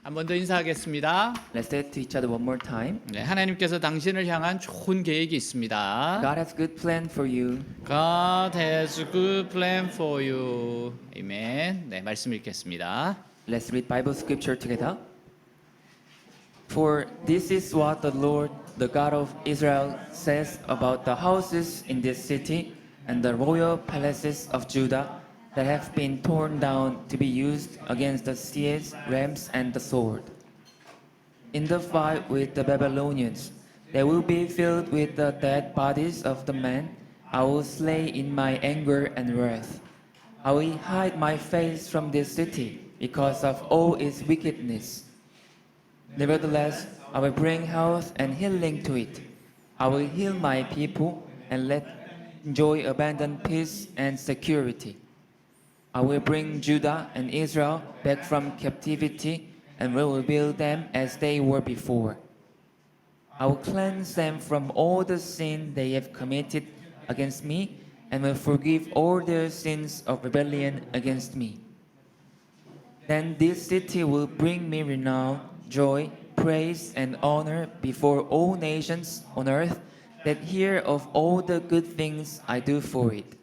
한 번 더 인사하겠습니다. Let's say it to each other one more time. 네, 하나님께서 당신을 향한 좋은 계획이 있습니다. God has good plan for you. God has a good plan for you. 아멘. 네, 말씀 읽겠습니다. Let's read Bible scripture together. For this is what the Lord, the God of Israel, says about the houses in this city and the royal palaces of Judah that have been torn down to be used against the seas, rams, and the sword. In the fight with the Babylonians, they will be filled with the dead bodies of the men I will slay in my anger and wrath. I will hide my face from this city because of all its wickedness. Nevertheless, I will bring health and healing to it. I will heal my people and let enjoy abundant peace and security. I will bring Judah and Israel back from captivity and will rebuild them as they were before. I will cleanse them from all the sin they have committed against me and will forgive all their sins of rebellion against me. Then this city will bring me renown, joy, praise, and honor before all nations on earth that hear of all the good things I do for it.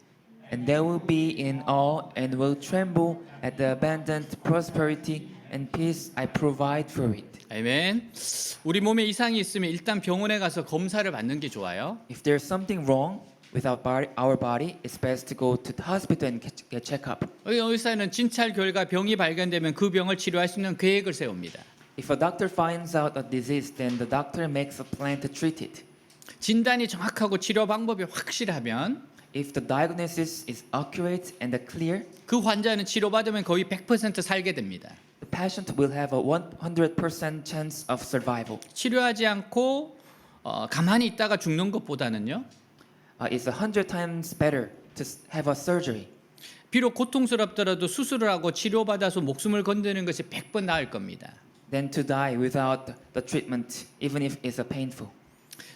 And they will be in awe and will tremble at the abundant prosperity and peace I provide for it. 아멘. 우리 몸에 이상이 있으면 일단 병원에 가서 검사를 받는 게 좋아요. If there's something wrong with our body, it's best to go to the hospital and get checked up. 의사는 진찰 결과 병이 발견되면 그 병을 치료할 수 있는 계획을 세웁니다. If a doctor finds out a disease, then the doctor makes a plan to treat it. 진단이 정확하고 치료 방법이 확실하면 If the diagnosis is accurate and clear, 그 환자는 치료받으면 거의 100% 살게 됩니다. the patient will have a 100% chance of survival. 치료하지 않고 가만히 있다가 죽는 것보다는요. It's 100 times better to have a surgery. 비록 고통스럽더라도 수술을 하고 치료받아서 목숨을 건드는 것이 100번 나을 겁니다. Than to die without the treatment, even if it's painful.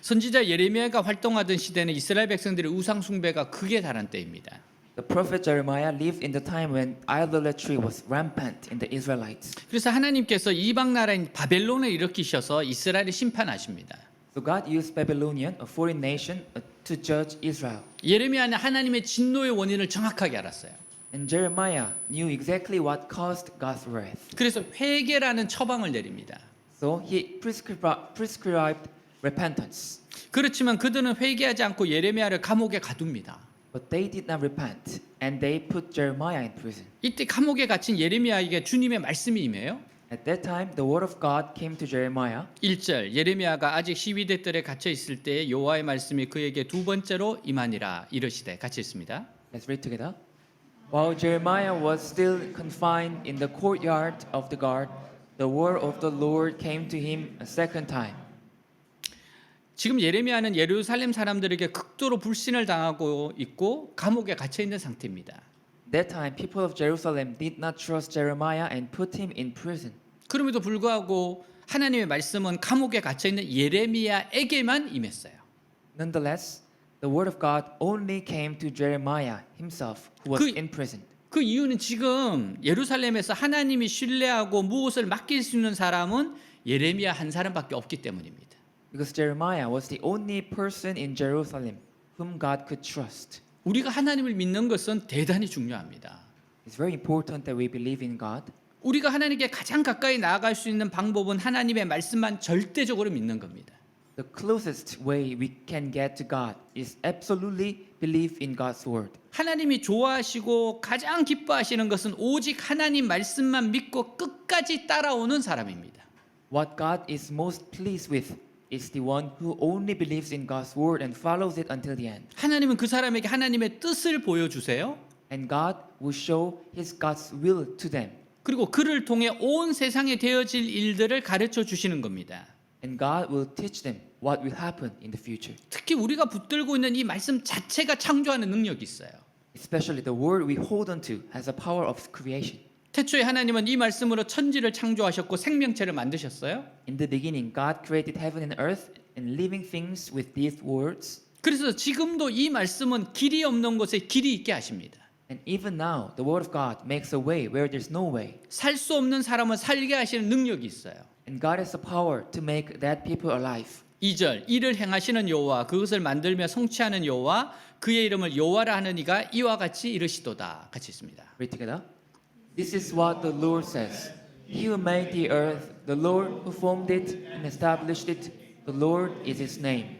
선지자 예레미야가 활동하던 시대는 이스라엘 백성들의 우상 숭배가 극에 달한 때입니다. The prophet Jeremiah lived in the time when idolatry was rampant in the Israelites. 그래서 하나님께서 이방 나라인 바벨론을 일으키셔서 이스라엘을 심판하십니다. So God used Babylonian, a foreign nation, to judge Israel. 예레미야는 하나님의 진노의 원인을 정확하게 알았어요. And Jeremiah knew exactly what caused God's wrath. 그래서 회개라는 처방을 내립니다. So he prescribed repentance. 그렇지만 그들은 회개하지 않고 예레미야를 감옥에 가둡니다. But they did not repent, and they put Jeremiah in prison. 이때 감옥에 갇힌 예레미야에게 주님의 말씀이 임해요. At that time, the word of God came to Jeremiah. 1절 예레미야가 아직 시위대들에 갇혀 있을 때 여호와의 말씀이 그에게 두 번째로 임하니라 이르시되 같이 있습니다. Let's read together. While Jeremiah was still confined in the courtyard of the guard, the word of the Lord came to him a second time. 지금 예레미야는 예루살렘 사람들에게 극도로 불신을 당하고 있고 감옥에 갇혀 있는 상태입니다. That time, people of Jerusalem did not trust Jeremiah and put him in prison. 그럼에도 불구하고 하나님의 말씀은 감옥에 갇혀 있는 예레미야에게만 임했어요. Nonetheless, the word of God only came to Jeremiah himself, who was in prison. 그 이유는 지금 예루살렘에서 하나님이 신뢰하고 무엇을 맡길 수 있는 사람은 예레미야 한 사람밖에 없기 때문입니다. Because Jeremiah was the only person in Jerusalem whom God could trust. 우리가 하나님을 믿는 것은 대단히 중요합니다. It's very important that we believe in God. 우리가 하나님께 가장 가까이 나아갈 수 있는 방법은 하나님의 말씀만 절대적으로 믿는 겁니다. The closest way we can get to God is absolutely believe in God's word. 하나님이 좋아하시고 가장 기뻐하시는 것은 오직 하나님 말씀만 믿고 끝까지 따라오는 사람입니다. What God is most pleased with is the one who only believes in God's word and follows it until the end. 하나님은 그 사람에게 하나님의 뜻을 보여주세요. And God will show God's will to them. 그리고 그를 통해 온 세상에 되어질 일들을 가르쳐 주시는 겁니다. And God will teach them what will happen in the future. 특히 우리가 붙들고 있는 이 말씀 자체가 창조하는 능력이 있어요. Especially the word we hold on to has a power of creation. 태초에 하나님은 이 말씀으로 천지를 창조하셨고 생명체를 만드셨어요. In the beginning, God created heaven and earth and living things with these words. 그래서 지금도 이 말씀은 길이 없는 곳에 길이 있게 하십니다. And even now, the word of God makes a way where there's no way. 살 수 없는 사람을 살게 하시는 능력이 있어요. And God has the power to make dead people alive. 2절 이를 행하시는 여호와 그것을 만들며 성취하는 여호와 그의 이름을 여호와라 하는 이가 이와 같이 이르시도다. 같이 있습니다. Read together. This is what the Lord says. He who made the earth, the Lord who formed it and established it, the Lord is his name.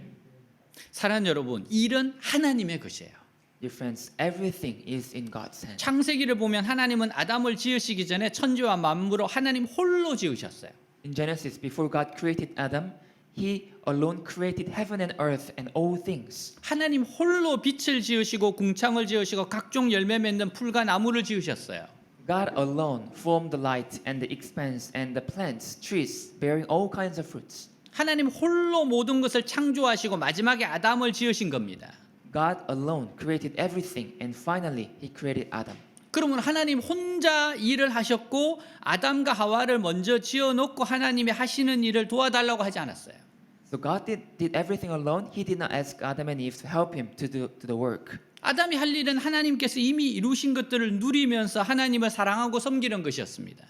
사랑하는 여러분, 일은 하나님의 것이에요. Dear friends, everything is in God's hand. 창세기를 보면 하나님은 아담을 지으시기 전에 천지와 만물을 하나님 홀로 지으셨어요. In Genesis, before God created Adam, He alone created heaven and earth and all things. 하나님 홀로 빛을 지으시고 궁창을 지으시고 각종 열매 맺는 풀과 나무를 지으셨어요. God alone formed the light and the expanse and the plants, trees, bearing all kinds of fruits. 하나님 홀로 모든 것을 창조하시고 마지막에 아담을 지으신 겁니다. God alone created everything and finally He created Adam. 그러면 하나님 혼자 일을 하셨고 아담과 하와를 먼저 지어놓고 하나님이 하시는 일을 도와달라고 하지 않았어요. So God did everything alone. He did not ask Adam and Eve to help Him to do the work. 아담이 할 일은 하나님께서 이미 이루신 것들을 누리면서 하나님을 사랑하고 섬기는 것이었습니다.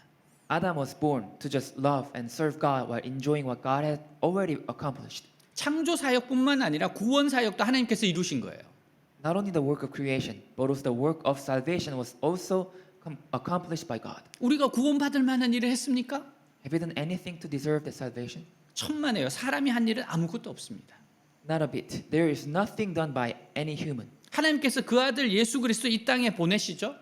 Adam was born to just love and serve God while enjoying what God had already accomplished. 창조 사역뿐만 아니라 구원 사역도 하나님께서 이루신 거예요. Not only the work of creation, but also the work of salvation was also accomplished by God. 우리가 구원받을 만한 일을 했습니까? Have you done anything to deserve that salvation? 천만에요. 사람이 한 일은 아무것도 없습니다. Not a bit. There is nothing done by any human. 하나님께서 그 아들 예수 그리스도 이 땅에 보내시죠.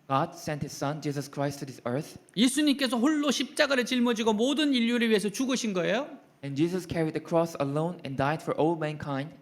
God sent His Son, Jesus Christ, to this earth, 예수님께서 홀로 십자가를 짊어지고 모든 인류를 위해서 죽으신 거예요. and Jesus carried the cross alone and died for all mankind.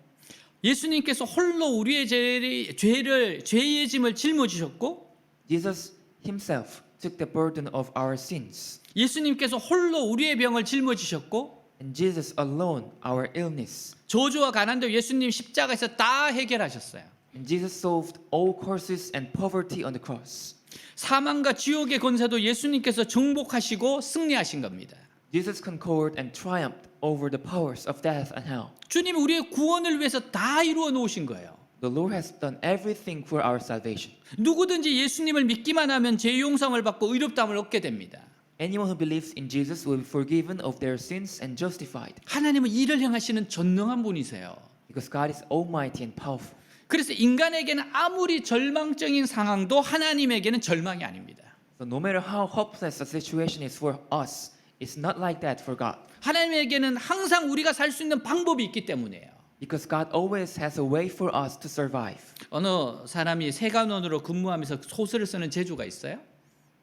예수님께서 홀로 우리의 죄의 짐을 짊어지셨고 Jesus Himself took the burden of our sins, 예수님께서 홀로 우리의 병을 짊어지셨고 and Jesus alone our illness. 저주와 가난도 예수님 십자가에서 다 해결하셨어요. And Jesus solved all curses and poverty on the cross. 사망과 지옥의 권세도 예수님께서 정복하시고 승리하신 겁니다. Jesus conquered and triumphed over the powers of death and hell. 주님이 우리의 구원을 위해서 다 이루어 놓으신 거예요. The Lord has done everything for our salvation. 누구든지 예수님을 믿기만 하면 죄 용서를 받고 의롭다함을 얻게 됩니다. Anyone who believes in Jesus will be forgiven of their sins and justified, 하나님은 일을 행하시는 전능한 분이세요. because God is almighty and powerful. 그래서 인간에게는 아무리 절망적인 상황도 하나님에게는 절망이 아닙니다. So no matter how hopeless the situation is for us, it's not like that for God. 하나님에게는 항상 우리가 살 수 있는 방법이 있기 때문이에요. Because God always has a way for us to survive. 어느 사람이 세관원으로 근무하면서 소설을 쓰는 재주가 있어요.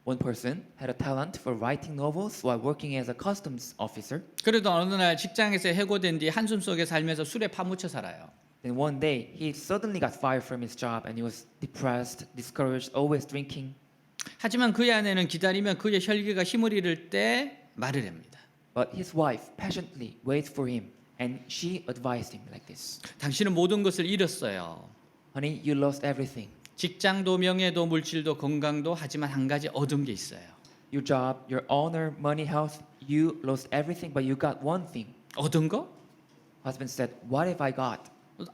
One person had a talent for writing novels while working as a customs officer. 그래도 어느 날 직장에서 해고된 뒤 한숨 속에 살면서 술에 파묻혀 살아요. Then one day, he suddenly got fired from his job and he was depressed, discouraged, always drinking. 하지만 그의 아내는 기다리면 그의 혈기가 힘을 잃을 때 말을 합니다. But his wife patiently waited for him and she advised him like this. 당신은 모든 것을 잃었어요. Honey, you lost everything. 직장도 명예도 물질도 건강도 하지만 한 가지 얻은 게 있어요. Your job, your honor, money, health, you lost everything but you got one thing. 얻은 거? Husband said, what have I got?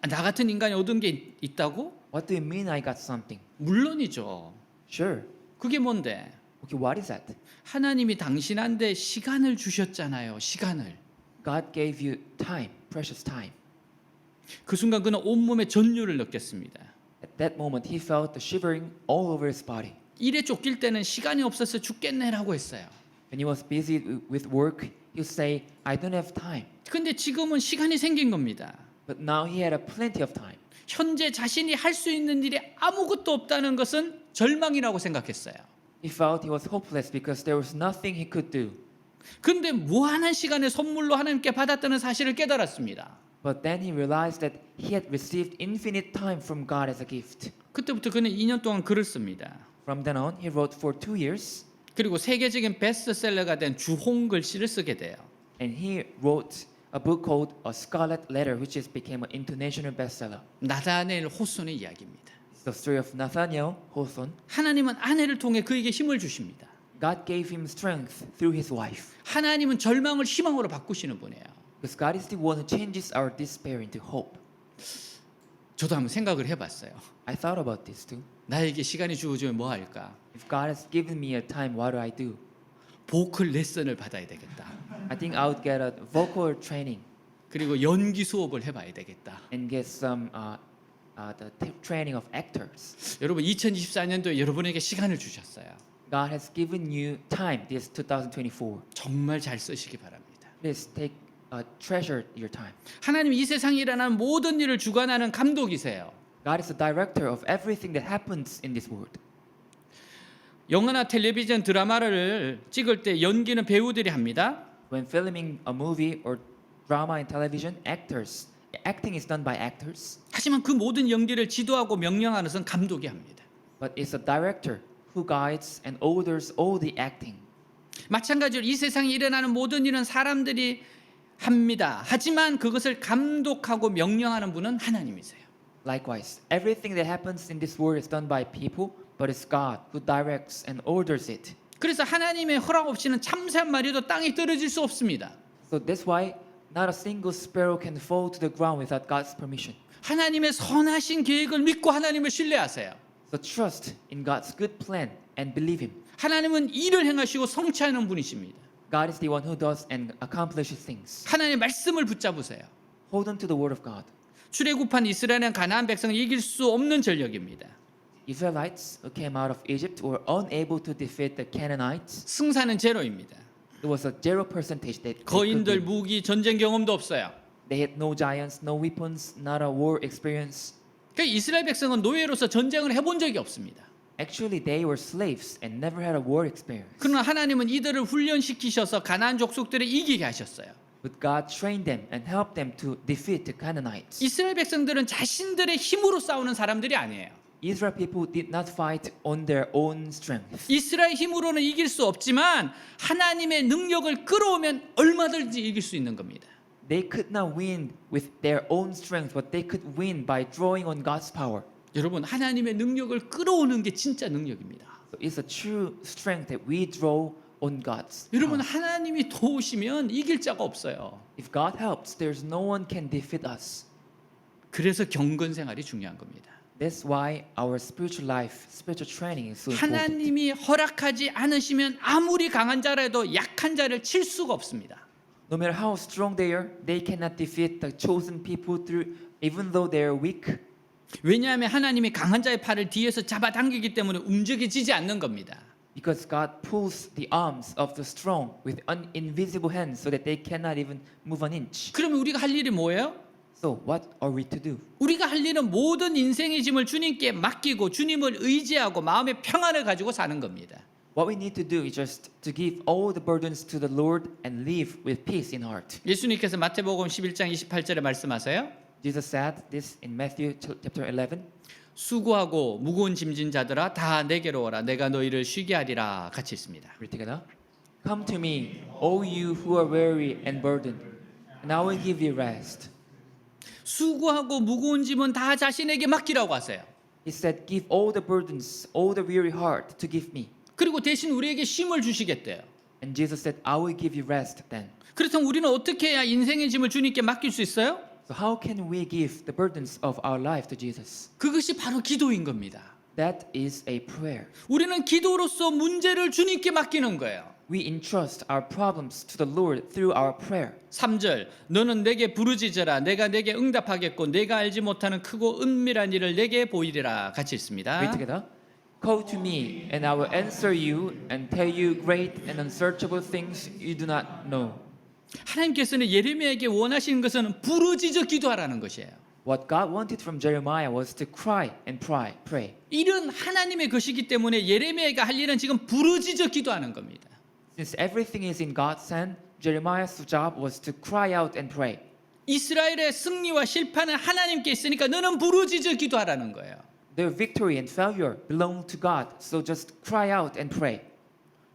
나 같은 인간이 얻은 게 있다고? What do you mean I got something? 물론이죠. Sure. 그게 뭔데? Okay, what is that? 하나님이 당신한테 시간을 주셨잖아요. 시간을. God gave you time, precious time. 그 순간 그는 온몸에 전율을 느꼈습니다. At that moment, he felt the shivering all over his body. 일에 쫓길 때는 시간이 없어서 죽겠네라고 했어요. When he was busy with work, he would say, I don't have time. 근데 지금은 시간이 생긴 겁니다. But now he had a plenty of time. 현재 자신이 할 수 있는 일이 아무것도 없다는 것은 절망이라고 생각했어요. He felt he was hopeless because there was nothing he could do. 근데 무한한 시간을 선물로 하나님께 받았다는 사실을 깨달았습니다. But then he realized that he had received infinite time from God as a gift. 그때부터 그는 2년 동안 글을 씁니다. From then on, he wrote for 2 years, 그리고 세계적인 베스트셀러가 된 주홍 글씨를 쓰게 돼요. and he wrote a book called A Scarlet Letter, which has became an international bestseller. 나다넬 호손의 이야기입니다. It's the story of Nathaniel Hawthorne. 하나님은 아내를 통해 그에게 힘을 주십니다. God gave him strength through his wife. 하나님은 절망을 희망으로 바꾸시는 분이에요. Because God is the one who changes our despair into hope. 저도 한번 생각을 해봤어요. I thought about this too. 나에게 시간이 주어지면 뭐 할까? If God has given me a time, what do I do? 보컬 레슨을 받아야 되겠다. I think I would get a vocal training 그리고 연기 수업을 해봐야 되겠다. and get some training of actors. 여러분 2024년도에 여러분에게 시간을 주셨어요. God has given you time this 2024. 정말 잘 쓰시기 바랍니다. Please treasure your time. 하나님 이 세상에 일어나는 모든 일을 주관하는 감독이세요. God is the director of everything that happens in this world. 영화나 텔레비전 드라마를 찍을 때 연기는 배우들이 합니다. When filming a movie or drama in television, acting is done by actors, 하지만 그 모든 연기를 지도하고 명령하는 것은 감독이 합니다. but it's a director who guides and orders all the acting. 마찬가지로 이 세상에 일어나는 모든 일은 사람들이 합니다. 하지만 그것을 감독하고 명령하는 분은 하나님이세요. Likewise, everything that happens in this world is done by people, but it's God who directs and orders it. 그래서 하나님의 허락 없이는 참새 한 마리도 땅에 떨어질 수 없습니다. So that's why not a single sparrow can fall to the ground without God's permission. 하나님의 선하신 계획을 믿고 하나님을 신뢰하세요. So trust in God's good plan and believe Him. 하나님은 일을 행하시고 성취하는 분이십니다. God is the one who does and accomplishes things. 하나님의 말씀을 붙잡으세요. Hold on to the word of God. 출애굽한 이스라엘은 가나안 백성을 이길 수 없는 전력입니다. Israelites who came out of Egypt were unable to defeat the Canaanites. 승산은 제로입니다. It was a 0% that they could 거인들 win. 무기 전쟁 경험도 없어요. They had no giants, no weapons, not a war experience. 그러니까 이스라엘 백성은 노예로서 전쟁을 해본 적이 없습니다. Actually, they were slaves and never had a war experience. 그러나 하나님은 이들을 훈련시키셔서 가나안 족속들을 이기게 하셨어요. But God trained them and helped them to defeat the Canaanites. 이스라엘 백성들은 자신들의 힘으로 싸우는 사람들이 아니에요. Israel people did not fight on their own strength. 이스라엘 힘으로는 이길 수 없지만 하나님의 능력을 끌어오면 얼마든지 이길 수 있는 겁니다. They could not win with their own strength, but they could win by drawing on God's power. 여러분 하나님의 능력을 끌어오는 게 진짜 능력입니다. So it's a true strength that we draw on God's 여러분 power. 하나님이 도우시면 이길 자가 없어요. If God helps, there's no one can defeat us. 그래서 경건 생활이 중요한 겁니다. That's why our spiritual life, spiritual training is so important. 하나님이 허락하지 않으시면 아무리 강한 자라도 약한 자를 칠 수가 없습니다. No matter how strong they are, they cannot defeat the chosen people through, even though they are weak. 왜냐하면 하나님이 강한 자의 팔을 뒤에서 잡아당기기 때문에 움직여지지 않는 겁니다. Because God pulls the arms of the strong with invisible hands so that they cannot even move an inch. 그러면 우리가 할 일이 뭐예요? So what are we to do? 우리가 할 일은 모든 인생의 짐을 주님께 맡기고 주님을 의지하고 마음의 평안을 가지고 사는 겁니다. What we need to do is just to give all the burdens to the Lord and live with peace in heart. 예수님께서 마태복음 11장 28절에 말씀하세요. Jesus said this in Matthew chapter 11. 수고하고 무거운 짐진 자들아 다 내게로 오라 내가 너희를 쉬게 하리라 같이 있습니다. Read together. Come to me, all you who are weary and burdened, and I will give you rest. 수고하고 무거운 짐은 다 자신에게 맡기라고 하세요. He said, give all the burdens, all the weary heart to give me. 그리고 대신 우리에게 쉼을 주시겠대요. And Jesus said, I will give you rest then. 그렇다면 우리는 어떻게 해야 인생의 짐을 주님께 맡길 수 있어요? So how can we give the burdens of our life to Jesus? 그것이 바로 기도인 겁니다. That is a prayer. 우리는 기도로서 문제를 주님께 맡기는 거예요. We entrust our problems to the Lord through our prayer. 3절 너는 내게 부르짖으라 내가 내게 응답하겠고 내가 알지 못하는 크고 은밀한 일을 내게 보이리라 같이 있습니다. Read together. Call to me, and I will answer you and tell you great and unsearchable things you do not know. 하나님께서는 예레미야에게 원하시는 것은 부르짖어 기도하라는 것이에요. What God wanted from Jeremiah was to cry and pray. 일은 하나님의 것이기 때문에 예레미야가 할 일은 지금 부르짖어 기도하는 겁니다. Since everything is in God's hand, Jeremiah's job was to cry out and pray. 이스라엘의 승리와 실패는 하나님께 있으니까 너는 부르짖어 기도하라는 거예요. Their victory and failure belong to God, so just cry out and pray.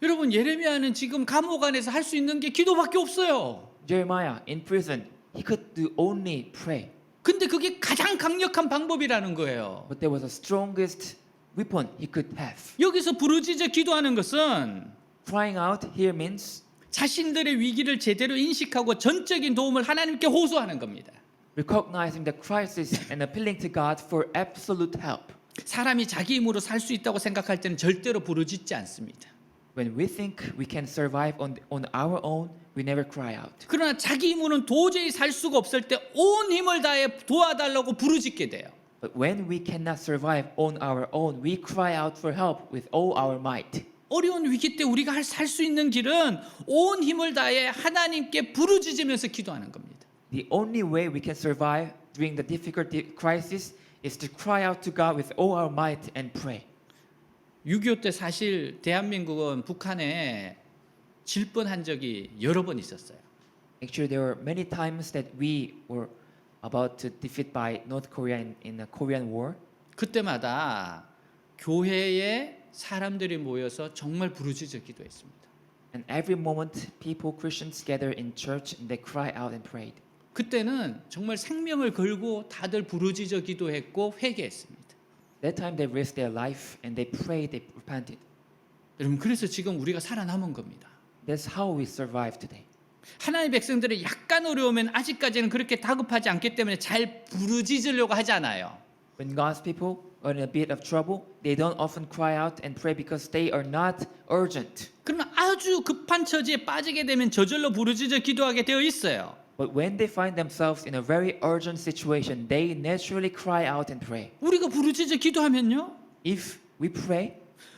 여러분 예레미야는 지금 감옥 안에서 할 수 있는 게 기도밖에 없어요. Jeremiah in prison, he could do only pray. 근데 그게 가장 강력한 방법이라는 거예요. But there was the strongest weapon he could have. 여기서 부르짖어 기도하는 것은 Crying out here means 자신들의 위기를 제대로 인식하고 전적인 도움을 하나님께 호소하는 겁니다. recognizing the crisis and appealing to God for absolute help. 사람이 자기 힘으로 살 수 있다고 생각할 때는 절대로 부르짖지 않습니다. When we think we can survive on our own, we never cry out. 그러나 자기 힘으로는 도저히 살 수가 없을 때 온 힘을 다해 도와달라고 부르짖게 돼요. But when we cannot survive on our own, we cry out for help with all our might. 어려운 위기 때 우리가 살 수 있는 길은 온 힘을 다해 하나님께 부르짖으면서 기도하는 겁니다. The only way we can survive during the difficult crisis is to cry out to God with all our might and pray. 6.25 때 사실 대한민국은 북한에 질 뻔한 적이 여러 번 있었어요. Actually, there were many times that we were about to defeat by North Korea in the Korean War. 그때마다 교회에 사람들이 모여서 정말 부르짖어 기도했습니다. And every moment, people, Christians, gather in church and they cry out and prayed. 그때는 정말 생명을 걸고 다들 부르짖어 기도했고 회개했습니다. That time they risked their life and they prayed, they repented. 여러분 그래서 지금 우리가 살아남은 겁니다. That's how we survive today. 하나님의 백성들이 약간 어려우면 아직까지는 그렇게 다급하지 않기 때문에 잘 부르짖으려고 하잖아요. When God's people are in a bit of trouble, they don't often cry out and pray because they are not urgent. 그러나 아주 급한 처지에 빠지게 되면 저절로 부르짖어 기도하게 되어 있어요. But when they find themselves in a very urgent situation, they naturally cry out and pray. 우리가 부르짖어 기도하면요. If we pray,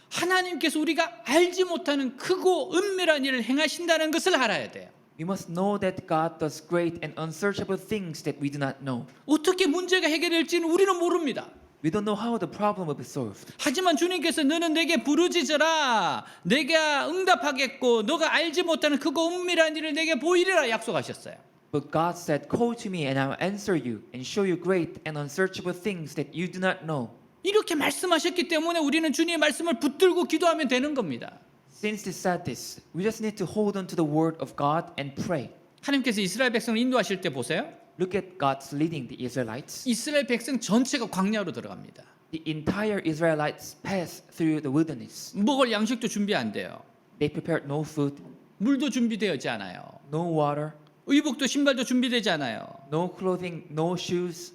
하나님께서 우리가 알지 못하는 크고 은밀한 일을 행하신다는 것을 알아야 돼요. we must know that God does great and unsearchable things that we do not know. 어떻게 문제가 해결될지는 우리는 모릅니다. We don't know how the problem will be solved. 하지만 주님께서 너는 내게 부르짖으라 내가 응답하겠고 너가 알지 못하는 크고 은밀한 일을 내게 보이리라 약속하셨어요. But God said, "Call to me and I will answer you and show you great and unsearchable things that you do not know." 이렇게 말씀하셨기 때문에 우리는 주님의 말씀을 붙들고 기도하면 되는 겁니다. Since He said this, we just need to hold on to the word of God and pray. 하나님께서 이스라엘 백성을 인도하실 때 보세요. Look at God's leading the Israelites. 이스라엘 백성 전체가 광야로 들어갑니다. The entire Israelites passed through the wilderness. 먹을 양식도 준비 안 돼요. They prepared no food, 물도 준비되지 않아요. no water, 의복도 신발도 준비되지 않아요. no clothing, no shoes.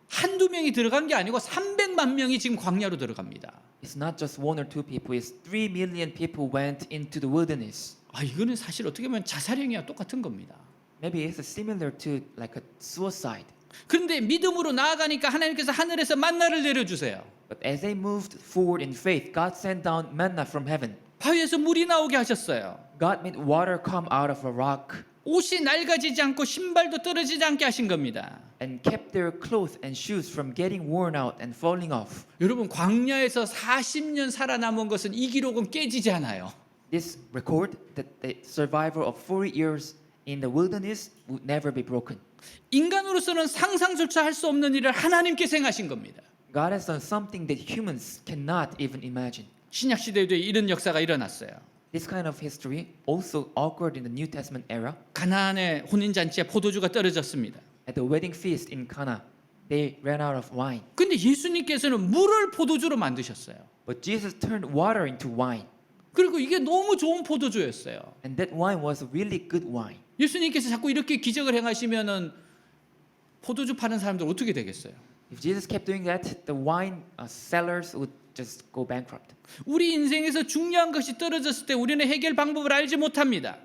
한두 명이 들어간 게 아니고 300만 명이 지금 광야로 들어갑니다. It's not just one or two people, it's 3 million people went into the wilderness. 아 이거는 사실 어떻게 보면 자살행위와 똑같은 겁니다. Maybe it's similar to like a suicide. 그런데 믿음으로 나아가니까 하나님께서 하늘에서 만나를 내려주세요. But as they moved forward in faith, God sent down manna from heaven. 바위에서 물이 나오게 하셨어요. God made water come out of a rock 옷이 낡아지지 않고 신발도 떨어지지 않게 하신 겁니다. and kept their clothes and shoes from getting worn out and falling off. 여러분 광야에서 40년 살아남은 것은 이 기록은 깨지지 않아요. This record that the survival of 40 years in the wilderness would never be broken. 인간으로서는 상상조차 할 수 없는 일을 하나님께서 행하신 겁니다. God has done something that humans cannot even imagine. 신약 시대에도 이런 역사가 일어났어요. This kind of history also occurred in the New Testament era. 가나안의 혼인 잔치에 포도주가 떨어졌습니다. At the wedding feast in Cana, they ran out of wine. 근데 예수님께서는 물을 포도주로 만드셨어요. But Jesus turned water into wine. 그리고 이게 너무 좋은 포도주였어요. And that wine was really good wine. 예수님께서 자꾸 이렇게 기적을 행하시면은 포도주 파는 사람들 어떻게 되겠어요? If Jesus kept doing that, the wine sellers would just go bankrupt. 우리 인생에서 중요한 것이 떨어졌을 때 우리는 해결 방법을 알지 못합니다.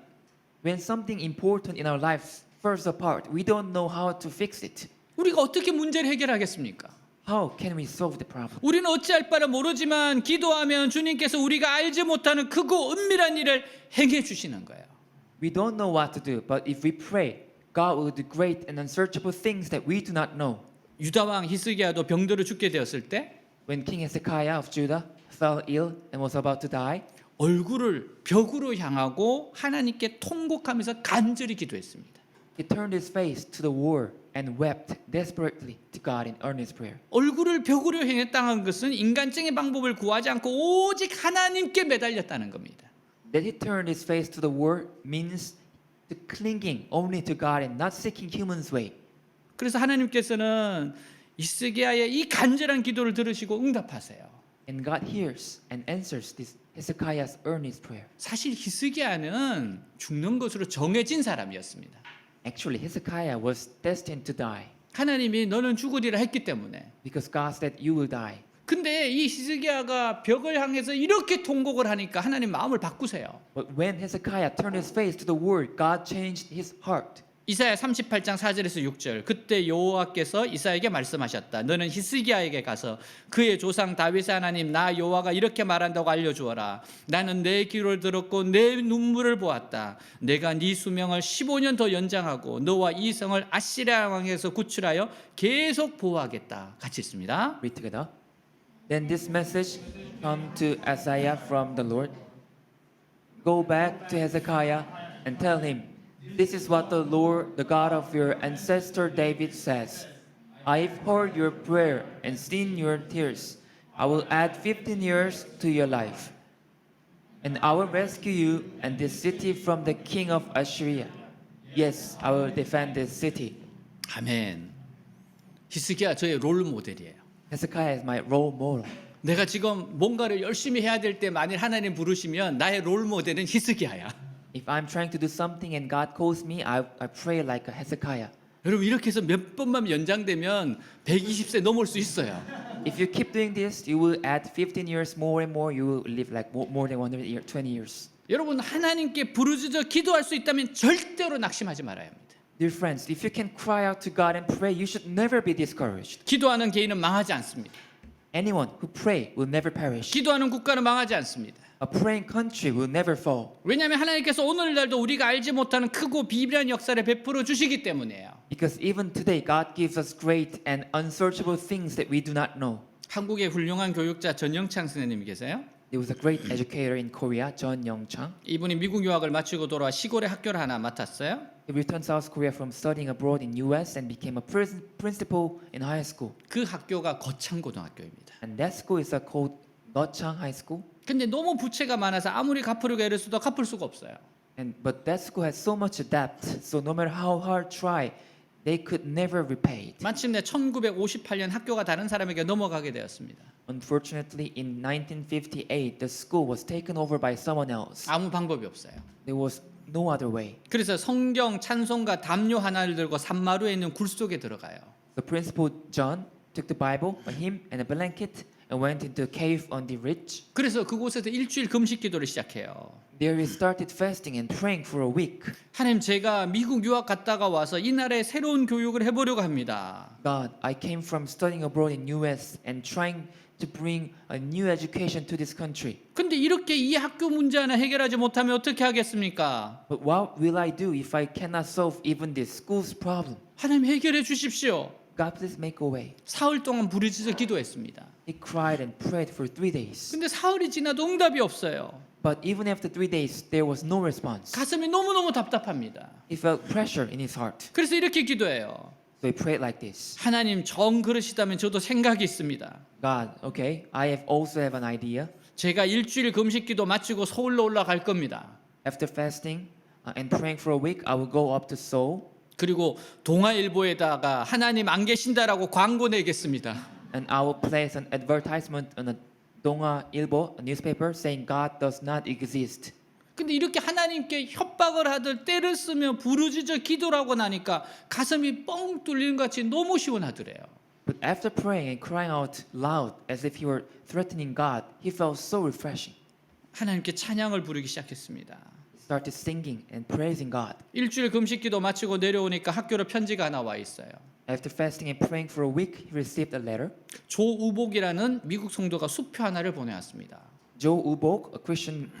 When something important in our lives falls apart, we don't know how to fix it. 우리가 어떻게 문제를 해결하겠습니까? How can we solve the problem? 우리는 어찌할 바를 모르지만 기도하면 주님께서 우리가 알지 못하는 크고 은밀한 일을 행해 주시는 거예요. We don't know what to do, but if we pray, God will do great and unsearchable things that we do not know. 유다 왕 히스기야도 병들어 죽게 되었을 때 When King Hezekiah of Judah fell ill and was about to die, 얼굴을 벽으로 향하고 하나님께 통곡하면서 간절히 기도했습니다. he turned his face to the wall and wept desperately to God in earnest prayer. 얼굴을 벽으로 향했다는 것은 인간적인 방법을 구하지 않고 오직 하나님께 매달렸다는 겁니다. That he turned his face to the wall means to clinging only to God and not seeking human's way. 그래서 하나님께서는 히스기야의 이 간절한 기도를 들으시고 응답하세요. And God hears and answers this Hezekiah's earnest prayer. 사실 히스기야는 죽는 것으로 정해진 사람이었습니다. Actually, Hezekiah was destined to die. 하나님이 너는 죽으리라 했기 때문에. because God said you will die. 근데 이 히스기야가 벽을 향해서 이렇게 통곡을 하니까 하나님 마음을 바꾸세요. But when Hezekiah turned his face to the word, God changed his heart. 이사야 38장 4절에서 6절. 그때 여호와께서 이사야에게 말씀하셨다. 너는 히스기야에게 가서 그의 조상 다윗의 하나님 나 여호와가 이렇게 말한다고 알려주어라. 나는 내 귀를 들었고 내 눈물을 보았다. 내가 네 수명을 15년 더 연장하고 너와 이 성을 아시리아 왕에서 구출하여 계속 보호하겠다. 같이 읽습니다. Read together. Then this message come to Isaiah from the Lord. Go back to Hezekiah and tell him, this is what the Lord, the God of your ancestor David says. I've heard your prayer and seen your tears. I will add 15 years to your life. And I will rescue you and this city from the king of Assyria. Yes, I will defend this city. 아멘. 히스기야 저의 롤 모델이에요. Hezekiah is my role model. 내가 지금 뭔가를 열심히 해야 될 때 만일 하나님 부르시면 나의 롤 모델은 히스기야야. If I'm trying to do something and God calls me, I pray like a Hezekiah. 여러분 이렇게 해서 몇 번만 연장되면 120세 넘을 수 있어요. If you keep doing this, you will add 15 years more and more. You will live like more than 20 years. 여러분 하나님께 부르짖어 기도할 수 있다면 절대로 낙심하지 말아야 합니다. Dear friends, if you can cry out to God and pray, you should never be discouraged. 기도하는 개인은 망하지 않습니다. Anyone who pray will never perish. 기도하는 국가는 망하지 않습니다. A praying country will never fall. 왜냐하면 하나님께서 오늘날도 우리가 알지 못하는 크고 비밀한 역사를 베풀어 주시기 때문이에요. Because even today, God gives us great and unsearchable things that we do not know. 한국의 훌륭한 교육자 전영창 선생님이 계세요. There was a great educator in Korea, Jeon Young-chang. 이분이 미국 유학을 마치고 돌아와 시골의 학교를 하나 맡았어요. He returned South Korea from studying abroad in U.S. and became a principal in high school. 그 학교가 거창고등학교입니다. And that school is called Nochang High School. 근데 너무 부채가 많아서 아무리 갚으려고 애를 써도 갚을 수가 없어요. But that school has so much debt, so no matter how hard try, they could never repay it. 마침내 1958년 학교가 다른 사람에게 넘어가게 되었습니다. Unfortunately, in 1958, the school was taken over by someone else. 아무 방법이 없어요. There was no other way. 그래서 성경, 찬송가, 담요 하나를 들고 산마루에 있는 굴 속에 들어가요. The principal John took the Bible, a hymn, and a blanket and went into a cave on the ridge. 그래서 그곳에서 일주일 금식 기도를 시작해요. There he started fasting and praying for a week. 하나님 제가 미국 유학 갔다가 와서 이 나라에 새로운 교육을 해보려고 합니다. God, I came from studying abroad in U.S. and trying to bring a new education to this country. 근데 이렇게 이 학교 문제 하나 해결하지 못하면 어떻게 하겠습니까? But what will I do if I cannot solve even this school's problem? 하나님 해결해 주십시오. God, please make a way. 사흘 동안 부르짖어 기도했습니다. He cried and prayed for 3 days. 근데 사흘이 지나도 응답이 없어요. But even after 3 days, there was no response. 가슴이 너무너무 답답합니다. He felt pressure in his heart. 그래서 이렇게 기도해요. So he prayed like this. 하나님 정 그러시다면 저도 생각이 있습니다. God, okay, I also have an idea. 제가 일주일 금식 기도 마치고 서울로 올라갈 겁니다. After fasting and praying for a week, I will go up to Seoul. 그리고 동아일보에다가 하나님 안 계신다라고 광고 내겠습니다. And I will place an advertisement on a Donga Ilbo, a newspaper, saying God does not exist. 근데 이렇게 하나님께 협박을 하들 때를 쓰며 부르짖어 기도라고 나니까 가슴이 뻥 뚫리는 것 같이 너무 시원하더래요. But after praying and crying out loud as if he were threatening God, he felt so refreshing. 하나님께 찬양을 부르기 시작했습니다. He started singing and praising God. 일주일 금식 기도 마치고 내려오니까 학교로 편지가 하나 와 있어요. After fasting and praying for a week, he received a letter. 조우복이라는 미국 성도가 수표 하나를 보내왔습니다. Joe Ubok, a Christian,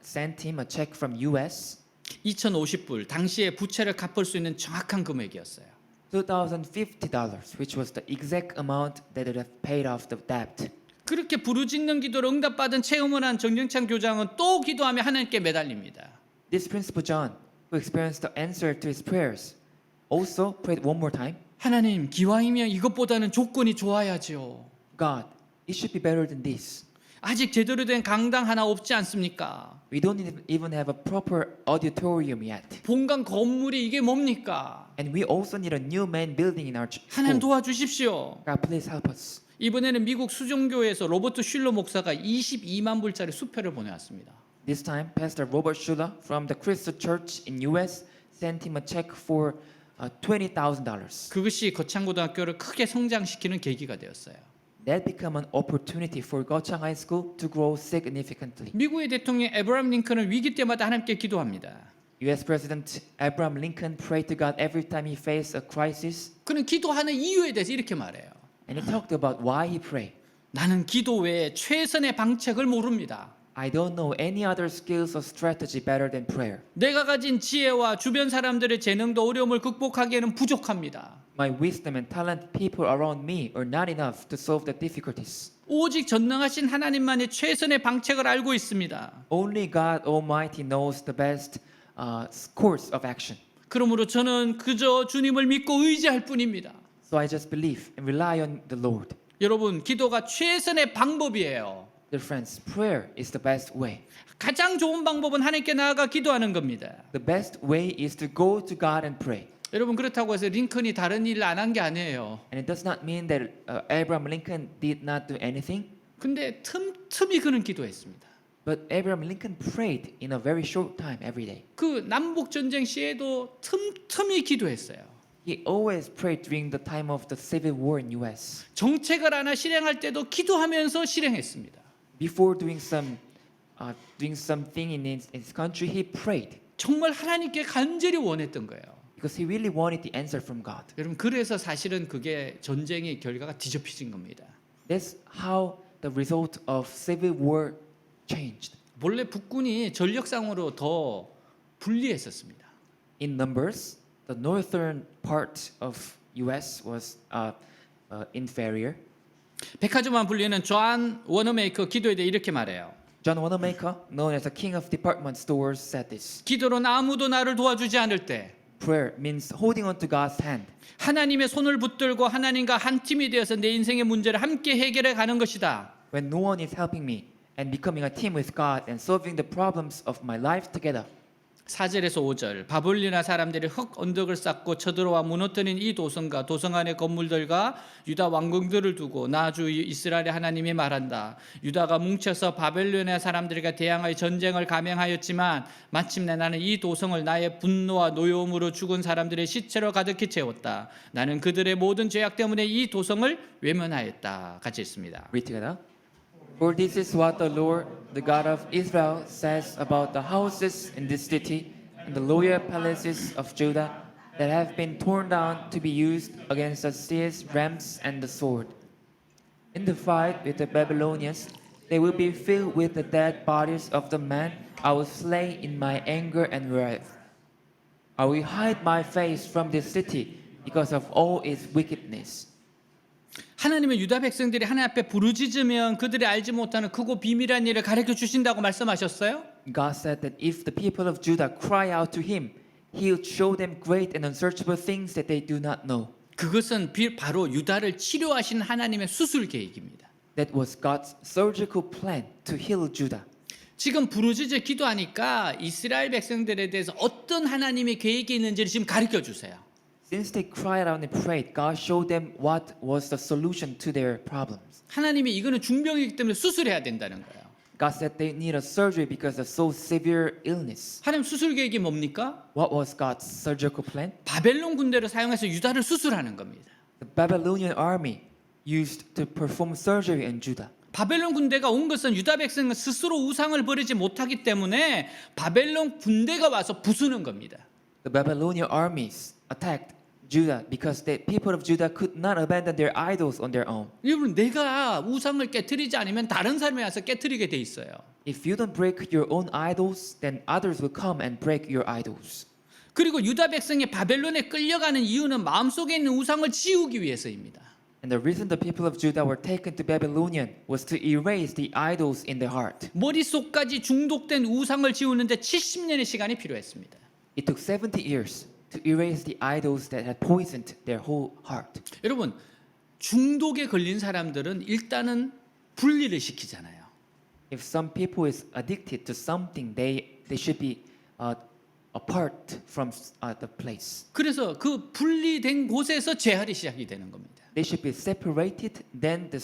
sent him a check from U.S. 2,050불, 당시에 부채를 갚을 수 있는 정확한 금액이었어요. $2,050, which was the exact amount that would have paid off the debt. 그렇게 부르짖는 기도를 응답받은 체험을 한 정영창 교장은 또 기도하며 하나님께 매달립니다. This Principal John, who experienced the answer to his prayers, also prayed one more time. 하나님, 기왕이면 이것보다는 조건이 좋아야죠. God, it should be better than this. 아직 제대로 된 강당 하나 없지 않습니까? We don't even have a proper auditorium yet. 본관 건물이 이게 뭡니까? And we also need a new main building in our 하나님 school. 도와주십시오. God, please help us. 이번에는 미국 수종교회에서 로버트 슐러 목사가 22만 불짜리 수표를 보내왔습니다. This time, Pastor Robert Schuller from the Christian Church in U.S. sent him a check for $20,000. 그것이 거창고등학교를 크게 성장시키는 계기가 되었어요. That became an opportunity for Gochang High School to grow significantly. 미국의 대통령 에브라함 링컨은 위기 때마다 하나님께 기도합니다. U.S. President Abraham Lincoln prayed to God every time he faced a crisis, 그는 기도하는 이유에 대해서 이렇게 말해요. and he talked about why he prayed. 나는 기도 외에 최선의 방책을 모릅니다. I don't know any other skills or strategy better than prayer. 내가 가진 지혜와 주변 사람들의 재능도 어려움을 극복하기에는 부족합니다. My wisdom and talent, people around me, are not enough to solve the difficulties. 오직 전능하신 하나님만이 최선의 방책을 알고 있습니다. Only God Almighty knows the best course of action. 그러므로 저는 그저 주님을 믿고 의지할 뿐입니다. So I just believe and rely on the Lord. 여러분, 기도가 최선의 방법이에요. Dear friends, prayer is the best way. 가장 좋은 방법은 하나님께 나아가 기도하는 겁니다. The best way is to go to God and pray. 여러분, 그렇다고 해서 링컨이 다른 일을 안 한 게 아니에요. And it does not mean that Abraham Lincoln did not do anything, 근데 틈틈이 그는 기도했습니다. but Abraham Lincoln prayed in a very short time every day. 그 남북 전쟁 시에도 틈틈이 기도했어요. He always prayed during the time of the Civil War in U.S. 정책을 하나 실행할 때도 기도하면서 실행했습니다. Before doing something in his country, he prayed 정말 하나님께 간절히 원했던 거예요. because he really wanted the answer from God. 여러분, 그래서 사실은 그게 전쟁의 결과가 뒤집혀진 겁니다. That's how the result of Civil War changed. 본래 북군이 전력상으로 더 불리했었습니다. In numbers, the northern part of U.S. was inferior. 백화점만 불리는 존 워너메이커 기도에 대해 이렇게 말해요. John Wanamaker, known as the king of department stores, said this. 기도로는 아무도 나를 도와주지 않을 때 Prayer means holding on to God's hand. 하나님의 손을 붙들고 하나님과 한 팀이 되어서 내 인생의 문제를 함께 해결해 가는 것이다. When no one is helping me and becoming a team with God and solving the problems of my life together. 4절에서 5절 바벨로니아 사람들이 흙 언덕을 쌓고 쳐들어와 무너뜨린 이 도성과 도성 안의 건물들과 유다 왕궁들을 두고 나 주 이스라엘의 하나님이 말한다. 유다가 뭉쳐서 바벨로니아 사람들과 대항하여 전쟁을 감행하였지만 마침내 나는 이 도성을 나의 분노와 노여움으로 죽은 사람들의 시체로 가득히 채웠다. 나는 그들의 모든 죄악 때문에 이 도성을 외면하였다. 같이 읽습니다. Read together. For this is what the Lord, the God of Israel, says about the houses in this city and the royal palaces of Judah that have been torn down to be used against the seas, rams, and the sword. In the fight with the Babylonians, they will be filled with the dead bodies of the men I will slay in my anger and wrath. I will hide my face from this city because of all its wickedness. 하나님은 유다 백성들이 하나님 앞에 부르짖으면 그들이 알지 못하는 크고 비밀한 일을 가르쳐 주신다고 말씀하셨어요? God said that if the people of Judah cry out to him, he will show them great and unsearchable things that they do not know. 그것은 바로 유다를 치료하신 하나님의 수술 계획입니다. That was God's surgical plan to heal Judah. 지금 부르짖어 기도하니까 이스라엘 백성들에 대해서 어떤 하나님의 계획이 있는지를 지금 가르쳐 주세요. Since they cried out and prayed, God showed them what was the solution to their problems. 하나님이 이거는 중병이기 때문에 수술해야 된다는 거예요. God said they need a surgery because of so severe illness. 하나님 수술 계획이 뭡니까? What was God's surgical plan? 바벨론 군대를 사용해서 유다를 수술하는 겁니다. The Babylonian army used to perform surgery in Judah. 바벨론 군대가 온 것은 유다 백성은 스스로 우상을 버리지 못하기 때문에 바벨론 군대가 와서 부수는 겁니다. The Babylonian armies attacked Judah because the people of Judah could not abandon their idols on their own. 여러분, 내가 우상을 깨트리지 않으면 다른 사람이 와서 깨트리게 돼 있어요. If you don't break your own idols, then others will come and break your idols. 그리고 유다 백성이 바벨론에 끌려가는 이유는 마음속에 있는 우상을 지우기 위해서입니다. And the reason the people of Judah were taken to Babylonian was to erase the idols in their heart. 머릿속까지 중독된 우상을 지우는데 70년의 시간이 필요했습니다. It took 70 years to erase the idols that had poisoned their whole heart. 여러분, 중독에 걸린 사람들은 일단은 분리를 시키잖아요. If some people is addicted to something, they should be apart from the place. 그래서 그 분리된 곳에서 재활이 시작이 되는 겁니다. They should be separated. Then the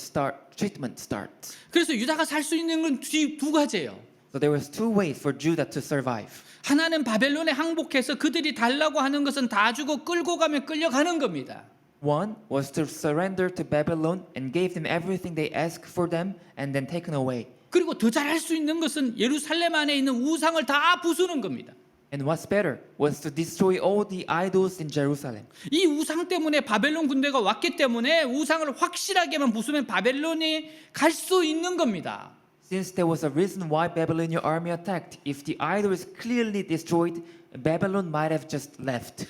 treatment starts. 그래서 유다가 살 수 있는 건 두 가지예요. So there was two ways for Judah to survive. 하나는 바벨론에 항복해서 그들이 달라고 하는 것은 다 주고 끌고 가면 끌려가는 겁니다. One was to surrender to Babylon and gave them everything they asked for them and then taken away. 그리고 더 잘할 수 있는 것은 예루살렘 안에 있는 우상을 다 부수는 겁니다. And what's better was to destroy all the idols in Jerusalem. 이 우상 때문에 바벨론 군대가 왔기 때문에 우상을 확실하게만 부수면 바벨론이 갈 수 있는 겁니다. Since there was a reason why Babylonian army attacked, if the idol is clearly destroyed, Babylon might have just left.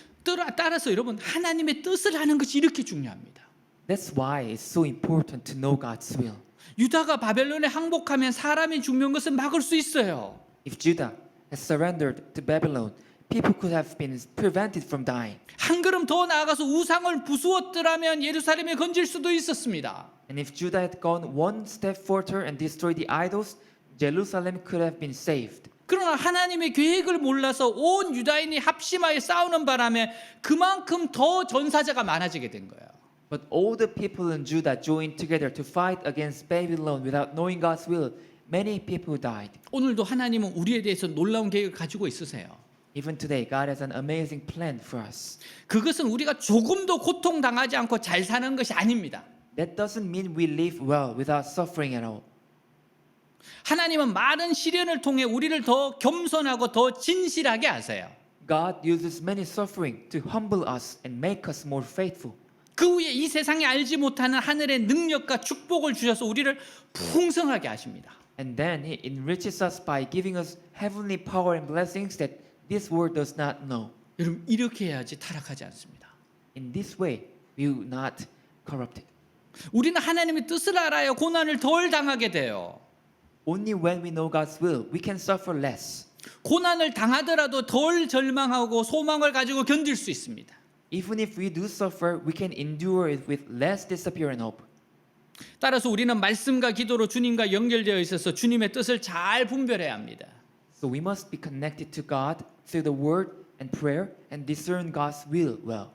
따라서 여러분 하나님의 뜻을 하는 것이 이렇게 중요합니다. That's why it's so important to know God's will. 유다가 바벨론에 항복하면 사람이 죽는 것은 막을 수 있어요. If Judah has surrendered to Babylon, people could have been prevented from dying. 한 걸음 더 나아가서 우상을 부수었더라면 예루살렘에 건질 수도 있었습니다. And if Judah had gone one step further and destroyed the idols, Jerusalem could have been saved. 그러나 하나님의 계획을 몰라서 온 유다인이 합심하여 싸우는 바람에 그만큼 더 전사자가 많아지게 된 거예요. But all the people in Judah joined together to fight against Babylon without knowing God's will. Many people died. 오늘도 하나님은 우리에 대해서 놀라운 계획을 가지고 있으세요. Even today, God has an amazing plan for us. 그것은 우리가 조금도 고통당하지 않고 잘 사는 것이 아닙니다. That doesn't mean we live well without suffering at all. 하나님은 많은 시련을 통해 우리를 더 겸손하고 더 진실하게 하세요. God uses many suffering to humble us and make us more faithful. 그 후에 이 세상이 알지 못하는 하늘의 능력과 축복을 주셔서 우리를 풍성하게 하십니다. And then He enriches us by giving us heavenly power and blessings that this world does not know. 여러분 이렇게 해야지 타락하지 않습니다. In this way, we will not corrupted. 우리는 하나님의 뜻을 알아야 고난을 덜 당하게 돼요. Only when we know God's will, we can suffer less. 고난을 당하더라도 덜 절망하고 소망을 가지고 견딜 수 있습니다. Even if we do suffer, we can endure it with less despair and hope. 따라서 우리는 말씀과 기도로 주님과 연결되어 있어서 주님의 뜻을 잘 분별해야 합니다. So we must be connected to God through the word and prayer and discern God's will well.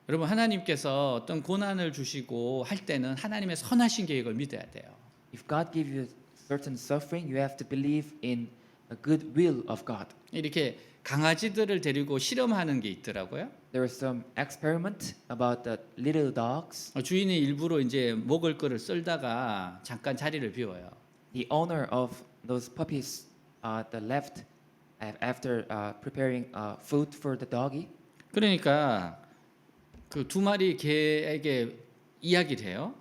여러분 하나님께서 어떤 고난을 주시고 할 때는 하나님의 선하신 계획을 믿어야 돼요. If God gives you certain suffering, you have to believe in the good will of God. 이렇게 강아지들을 데리고 실험하는 게 있더라고요. There was some experiment about the little dogs. 주인이 일부러 이제 먹을 거를 썰다가 잠깐 자리를 비워요. The owner of those puppies the left after preparing food for the doggy. 그러니까 그 두 마리 개에게 이야기를 해요.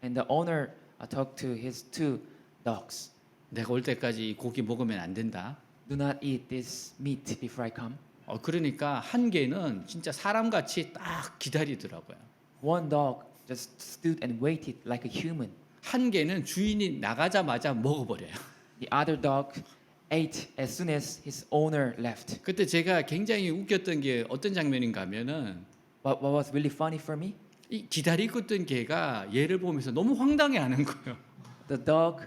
And the owner talked to his two dogs. 내가 올 때까지 이 고기 먹으면 안 된다. Do not eat this meat before I come. 그러니까 한 개는 진짜 사람같이 딱 기다리더라고요. One dog just stood and waited like a human. 한 개는 주인이 나가자마자 먹어버려요. The other dog ate as soon as his owner left. 그때 제가 굉장히 웃겼던 게 어떤 장면인가 하면은 What was really funny for me? 이 기다리고 있던 개가 얘를 보면서 너무 황당해하는 거예요. The dog,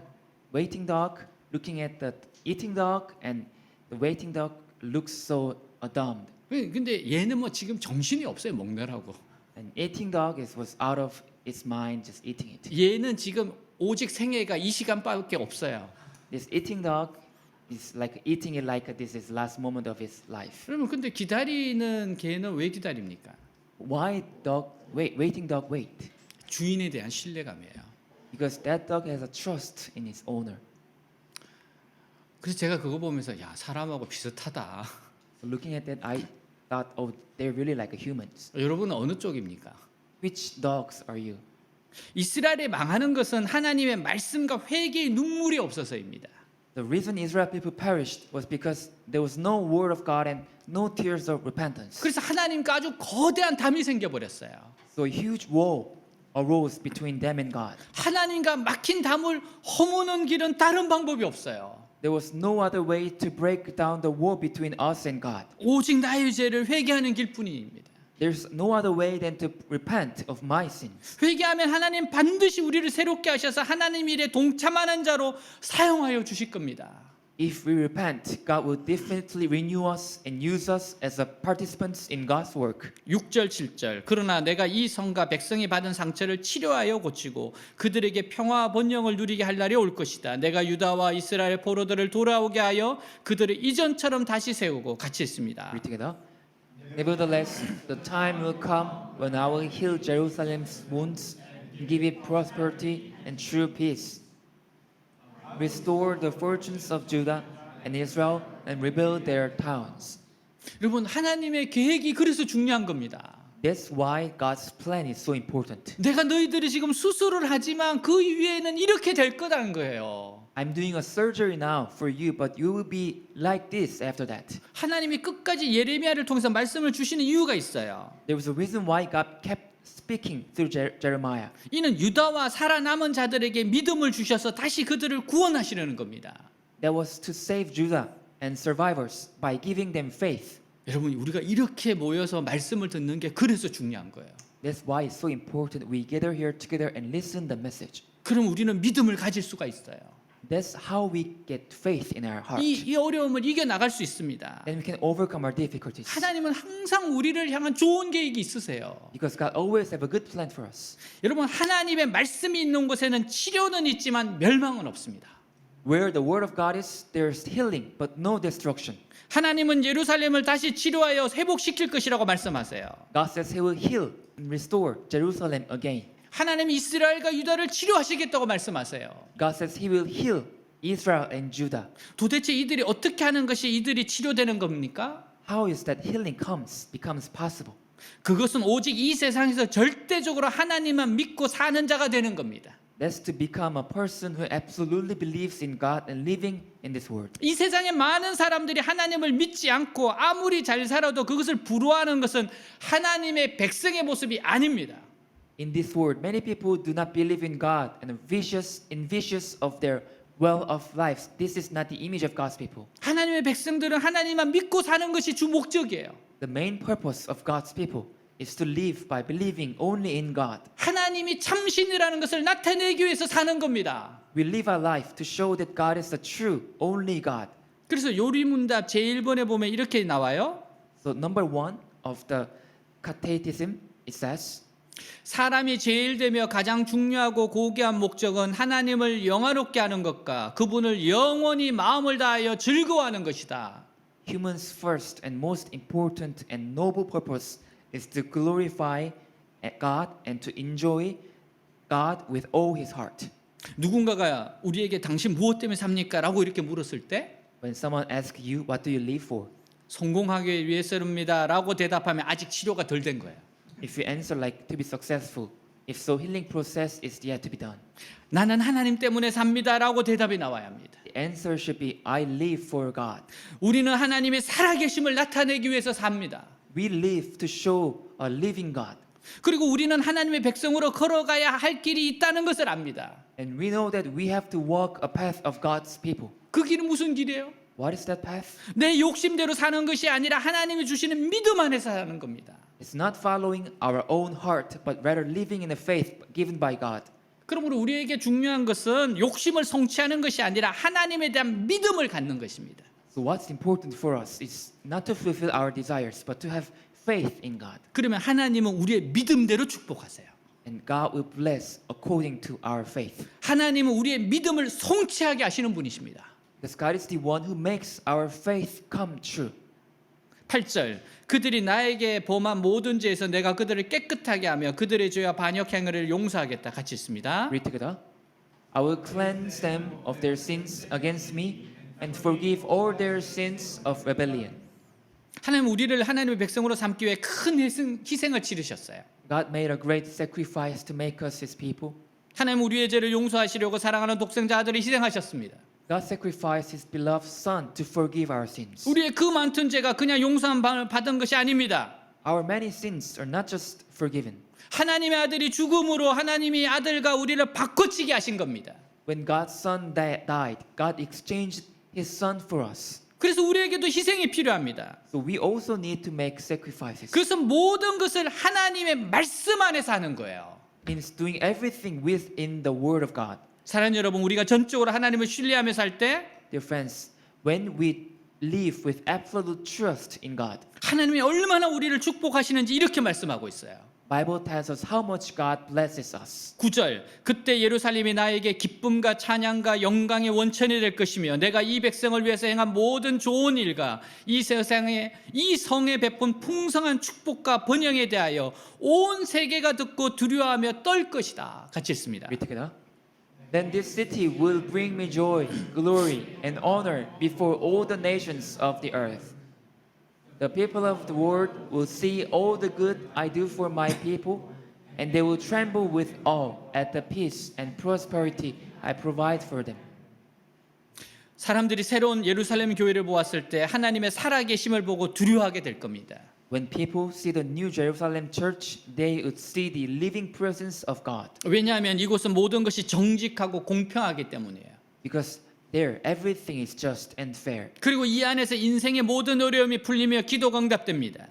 waiting dog, looking at the eating dog, and the waiting dog looks so dumb. 근데 얘는 뭐 지금 정신이 없어요 먹느라고. And eating dog was out of its mind, just eating it. 얘는 지금 오직 생애가 이 시간밖에 없어요. This eating dog is like eating it like this is last moment of his life. 그러면 근데 기다리는 개는 왜 기다립니까? Why waiting dog wait? 주인에 대한 신뢰감이에요. Because that dog has a trust in its owner. 그래서 제가 그거 보면서 야 사람하고 비슷하다. So looking at that, I thought, oh, they're really like humans. 여러분은 어느 쪽입니까? Which dogs are you? 이스라엘이 망하는 것은 하나님의 말씀과 회개의 눈물이 없어서입니다. The reason Israel people perished was because there was no word of God and no tears of repentance. 그래서 하나님과 아주 거대한 담이 생겨버렸어요. So a huge wall arose between them and God. 하나님과 막힌 담을 허무는 길은 다른 방법이 없어요. There was no other way to break down the wall between us and God. 오직 나의 죄를 회개하는 길뿐입니다. There's no other way than to repent of my sins. 회개하면 하나님 반드시 우리를 새롭게 하셔서 하나님 일에 동참하는 자로 사용하여 주실 겁니다. If we repent, God will definitely renew us and use us as a participants in God's work. 6절 7절 그러나 내가 이 성과 백성이 받은 상처를 치료하여 고치고 그들에게 평화와 번영을 누리게 할 날이 올 것이다. 내가 유다와 이스라엘 포로들을 돌아오게 하여 그들을 이전처럼 다시 세우고 같이 있습니다. Read together. Nevertheless, the time will come when I will heal Jerusalem's wounds and give it prosperity and true peace. Restore the fortunes of Judah and Israel and rebuild their towns. 여러분 하나님의 계획이 그래서 중요한 겁니다. That's why God's plan is so important. 내가 너희들이 지금 수술을 하지만 그 위에는 이렇게 될 거라는 거예요. I'm doing a surgery now for you, but you will be like this after that. 하나님이 끝까지 예레미야를 통해서 말씀을 주시는 이유가 있어요. There was a reason why God kept speaking through Jeremiah. 이는 유다와 살아남은 자들에게 믿음을 주셔서 다시 그들을 구원하시려는 겁니다. That was to save Judah and survivors by giving them faith. 여러분 우리가 이렇게 모여서 말씀을 듣는 게 그래서 중요한 거예요. That's why it's so important we gather here together and listen the message. 그럼 우리는 믿음을 가질 수가 있어요. That's how we get faith in our heart. 이 어려움을 이겨 나갈 수 있습니다. Then we can overcome our difficulties. 하나님은 항상 우리를 향한 좋은 계획이 있으세요. Because God always have a good plan for us. 여러분 하나님의 말씀이 있는 곳에는 치료는 있지만 멸망은 없습니다. Where the word of God is, there's healing, but no destruction. 하나님은 예루살렘을 다시 치료하여 회복시킬 것이라고 말씀하세요. God says He will heal and restore Jerusalem again. 하나님이 이스라엘과 유다를 치료하시겠다고 말씀하세요. God says He will heal Israel and Judah. 도대체 이들이 어떻게 하는 것이 이들이 치료되는 겁니까? How is that healing becomes possible? 그것은 오직 이 세상에서 절대적으로 하나님만 믿고 사는 자가 되는 겁니다. That's to become a person who absolutely believes in God and living in this world. 이 세상에 많은 사람들이 하나님을 믿지 않고 아무리 잘 살아도 그것을 부러워하는 것은 하나님의 백성의 모습이 아닙니다. In this world, many people do not believe in God and are envious of their well-off lives. This is not the image of God's people. 하나님의 백성들은 하나님만 믿고 사는 것이 주 목적이에요. The main purpose of God's people is to live by believing only in God. 하나님이 참신이라는 것을 나타내기 위해서 사는 겁니다. We live our life to show that God is the true, only God. 그래서 요리문답 제1번에 보면 이렇게 나와요. So number 1 of the catechism, it says, 사람이 제일 되며 가장 중요하고 고귀한 목적은 하나님을 영화롭게 하는 것과 그분을 영원히 마음을 다하여 즐거워하는 것이다. Humans' first and most important and noble purpose is to glorify God and to enjoy God with all his heart. 누군가가 우리에게 당신 무엇 때문에 삽니까? 라고 이렇게 물었을 때 When someone asks you, what do you live for? 성공하기 위해서입니다. 라고 대답하면 아직 치료가 덜 된 거예요. If you answer like to be successful, if so, healing process is yet to be done. 나는 하나님 때문에 삽니다. 라고 대답이 나와야 합니다. The answer should be, I live for God. 우리는 하나님의 살아계심을 나타내기 위해서 삽니다. We live to show a living God. 그리고 우리는 하나님의 백성으로 걸어가야 할 길이 있다는 것을 압니다. And we know that we have to walk a path of God's people. 그 길은 무슨 길이에요? What is that path? 내 욕심대로 사는 것이 아니라 하나님이 주시는 믿음 안에서 사는 겁니다. It's not following our own heart, but rather living in the faith given by God. 그러므로 우리에게 중요한 것은 욕심을 성취하는 것이 아니라 하나님에 대한 믿음을 갖는 것입니다. So what's important for us is not to fulfill our desires, but to have faith in God. 그러면 하나님은 우리의 믿음대로 축복하세요. And God will bless according to our faith. 하나님은 우리의 믿음을 성취하게 하시는 분이십니다. Because God is the one who makes our faith come true. 8절 그들이 나에게 범한 모든 죄에서 내가 그들을 깨끗하게 하며 그들의 죄와 반역 행위를 용서하겠다. 같이 있습니다. Read together. I will cleanse them of their sins against me and forgive all their sins of rebellion. 하나님 우리를 하나님의 백성으로 삼기 위해 큰 희생을 치르셨어요. God made a great sacrifice to make us his people. 하나님 우리의 죄를 용서하시려고 사랑하는 독생자 아들을 희생하셨습니다. God sacrificed his beloved son to forgive our sins. 우리의 그 많은 죄가 그냥 용서함 받은 것이 아닙니다. Our many sins are not just forgiven. 하나님의 아들이 죽음으로 하나님이 아들과 우리를 바꿔치게 하신 겁니다. When God's son died, God exchanged his son for us. 그래서 우리에게도 희생이 필요합니다. So we also need to make sacrifices. 그래서 모든 것을 하나님의 말씀 안에서 하는 거예요. Means doing everything within the word of God. 사랑하는 여러분, 우리가 전적으로 하나님을 신뢰하며 살 때 Dear friends, when we live with absolute trust in God. 하나님이 얼마나 우리를 축복하시는지 이렇게 말씀하고 있어요. Bible tells us how much God blesses us. 9절 그때 예루살렘이 나에게 기쁨과 찬양과 영광의 원천이 될 것이며 내가 이 백성을 위해서 행한 모든 좋은 일과 이 세상에 이 성에 베푼 풍성한 축복과 번영에 대하여 온 세계가 듣고 두려워하며 떨 것이다. 같이 읽습니다. Read together. Then this city will bring me joy, glory, and honor before all the nations of the earth. The people of the world will see all the good I do for my people, and they will tremble with awe at the peace and prosperity I provide for them. 사람들이 새로운 예루살렘 교회를 보았을 때 하나님의 살아계심을 보고 두려워하게 될 겁니다. When people see the New Jerusalem church, they would see the living presence of God. 왜냐하면 이곳은 모든 것이 정직하고 공평하기 때문이에요. Because there, everything is just and fair. 그리고 이 안에서 인생의 모든 어려움이 풀리며 기도가 응답됩니다.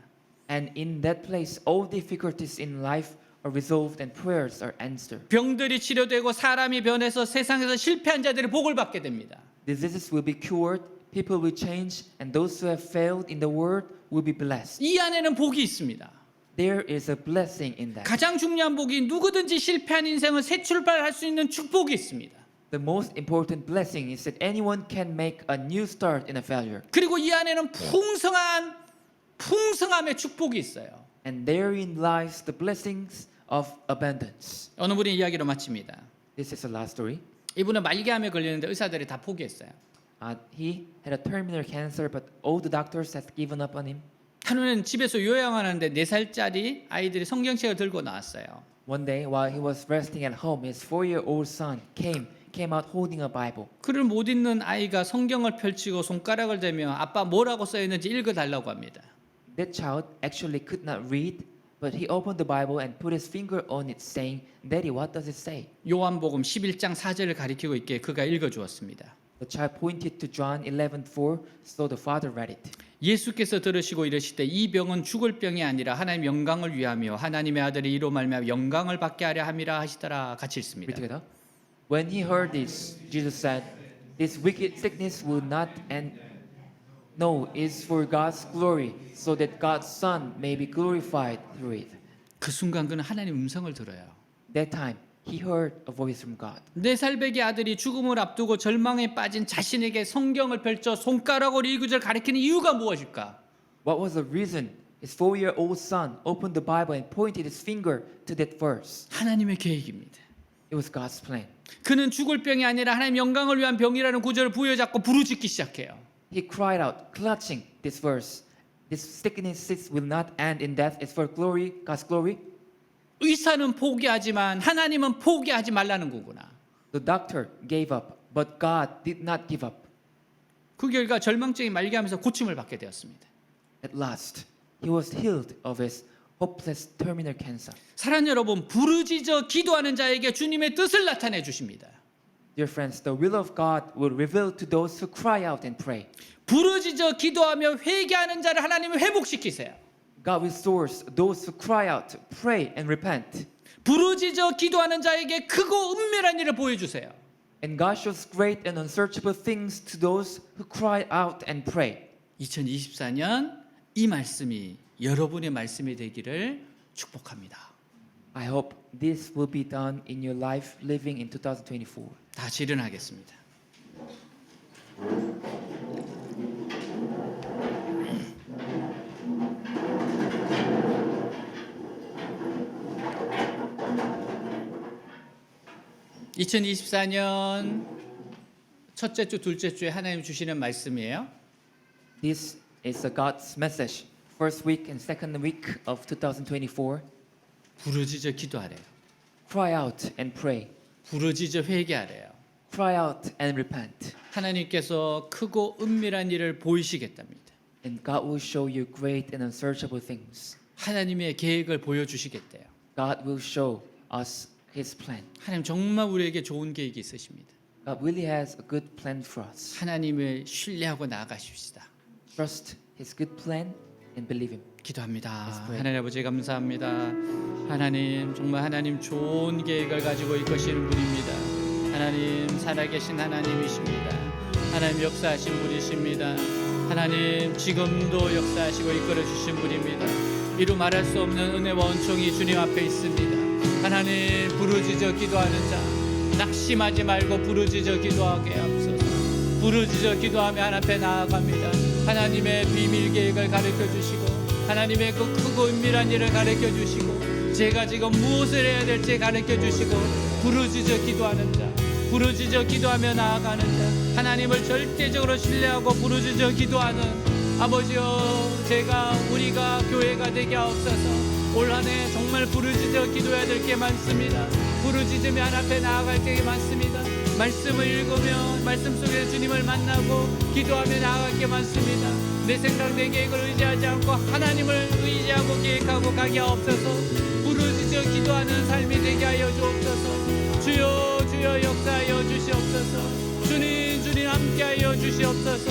And in that place, all difficulties in life are resolved and prayers are answered. 병들이 치료되고 사람이 변해서 세상에서 실패한 자들이 복을 받게 됩니다. Diseases will be cured, people will change, and those who have failed in the world will be blessed. 이 안에는 복이 있습니다. There is a blessing in that. 가장 중요한 복이 누구든지 실패한 인생을 새 출발할 수 있는 축복이 있습니다. The most important blessing is that anyone can make a new start in a failure. 그리고 이 안에는 풍성함의 축복이 있어요. And therein lies the blessings of abundance. 어느 분이 이야기로 마칩니다. This is a last story. 이분은 말기암에 걸렸는데 의사들이 다 포기했어요. He had a terminal cancer, but all the doctors had given up on him. 한우는 집에서 요양하는데 4살짜리 아이들이 성경책을 들고 나왔어요. One day, while he was resting at home, his 4-year-old son came out holding a Bible. 글을 못 읽는 아이가 성경을 펼치고 손가락을 대며 아빠 뭐라고 써 있는지 읽어달라고 합니다. That child actually could not read, but he opened the Bible and put his finger on it, saying, "Daddy, what does it say?" 요한복음 11장 4절을 가리키고 있기에 그가 읽어주었습니다. The child pointed to John 11:4, so the father read it. 예수께서 들으시고 이르시되 이 병은 죽을 병이 아니라 하나님 영광을 위하며 하나님의 아들이 이로 말미암아 영광을 받게 하려 함이라 하시더라. 같이 Read 읽습니다. together. When he heard this, Jesus said, "This wicked sickness will not end. No, is for God's glory, so that God's Son may be glorified through it." 그 순간 그는 하나님 음성을 들어요. That time, he heard a voice from God. 4살배기 아들이 죽음을 앞두고 절망에 빠진 자신에게 성경을 펼쳐 손가락으로 이 구절 가리키는 이유가 무엇일까? What was the reason? His 4-year-old son opened the Bible and pointed his finger to that verse. 하나님의 계획입니다. It was God's plan. 그는 죽을 병이 아니라 하나님 영광을 위한 병이라는 구절을 부여잡고 부르짖기 시작해요. He cried out, clutching this verse. This sickness will not end in death. It's for glory, God's glory. 의사는 포기하지만 하나님은 포기하지 말라는 거구나. The doctor gave up, but God did not give up. 그 결과 절망증이 말기암에서 고침을 받게 되었습니다. At last, he was healed of his hopeless terminal cancer. 사랑하는 여러분, 부르짖어 기도하는 자에게 주님의 뜻을 나타내 주십니다. Dear friends, the will of God will reveal to those who cry out and pray. 부르짖어 기도하며 회개하는 자를 하나님은 회복시키세요. God restores those who cry out, pray, and repent. 부르짖어 기도하는 자에게 크고 은밀한 일을 보여주세요. And God shows great and unsearchable things to those who cry out and pray. 2024년 이 말씀이 여러분의 말씀이 되기를 축복합니다. I hope this will be done in your life living in 2024. 다시 일어나겠습니다. (2024년) 첫째 주, 둘째 주에 하나님 주시는 말씀이에요. This is God's message. First week and second week of 2024. 부르짖어 기도하래요. Cry out and pray. 부르짖어 회개하래요. Cry out and repent. 하나님께서 크고 은밀한 일을 보이시겠답니다. And God will show you great and unsearchable things. 하나님의 계획을 보여주시겠대요. God will show us His plan. 하나님 정말 우리에게 좋은 계획이 있으십니다. God really has a good plan for us. 하나님을 신뢰하고 나아가십시다. Trust His good plan and believe Him. 기도합니다. Let's pray. 하나님 아버지 감사합니다. 하나님 정말 하나님 좋은 계획을 가지고 이끄시는 분입니다. 하나님 살아계신 하나님이십니다. 하나님 역사하신 분이십니다. 하나님 지금도 역사하시고 이끌어 주신 분입니다. 이루 말할 수 없는 은혜와 은총이 주님 앞에 있습니다. 하나님 부르짖어 기도하는 자 낙심하지 말고 부르짖어 기도하게 하옵소서. 부르짖어 기도하며 하나님 앞에 나아갑니다. 하나님의 비밀 계획을 가르쳐 주시고 하나님의 그 크고 은밀한 일을 가르쳐 주시고 제가 지금 무엇을 해야 될지 가르쳐 주시고 부르짖어 기도하는 자 부르짖어 기도하며 나아가는 자 하나님을 절대적으로 신뢰하고 부르짖어 기도하는 아버지여 우리가 교회가 되게 하옵소서. 올 한 해 정말 부르짖어 기도해야 될 게 많습니다. 부르짖으며 하나님 앞에 나아갈 게 많습니다. 말씀을 읽으며 말씀 속에 주님을 만나고 기도하며 나아갈 게 많습니다. 내 생각 내 계획을 의지하지 않고 하나님을 의지하고 계획하고 가게 하옵소서. 부르짖어 기도하는 삶이 되게 하여 주옵소서. 주여 주여 역사하여 주시옵소서. 주님 함께하여 주시옵소서.